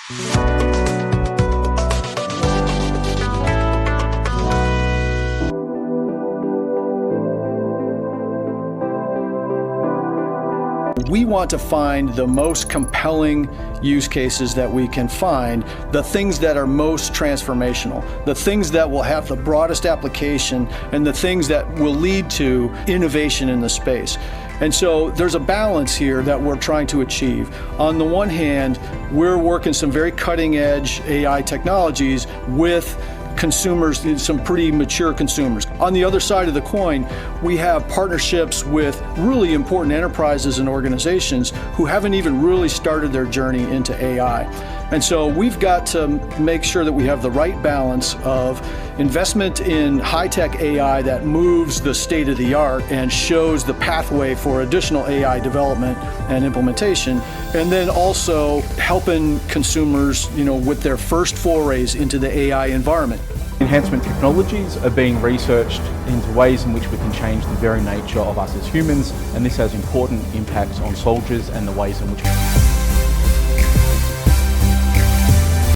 We want to find the most compelling use cases that we can find, the things that are most transformational, the things that will have the broadest application, and the things that will lead to innovation in the space. And so there's a balance here that we're trying to achieve. On the one hand, we're working some very cutting-edge AI technologies with consumers, some pretty mature consumers. On the other side of the coin, we have partnerships with really important enterprises and organizations who haven't even really started their journey into AI. And so we've got to make sure that we have the right balance of investment in high-tech AI that moves the state of the art and shows the pathway for additional AI development and implementation, and then also helping consumers, with their first forays into the AI environment. Enhancement technologies are being researched into ways in which we can change the very nature of us as humans, and this has important impacts on soldiers and the ways in which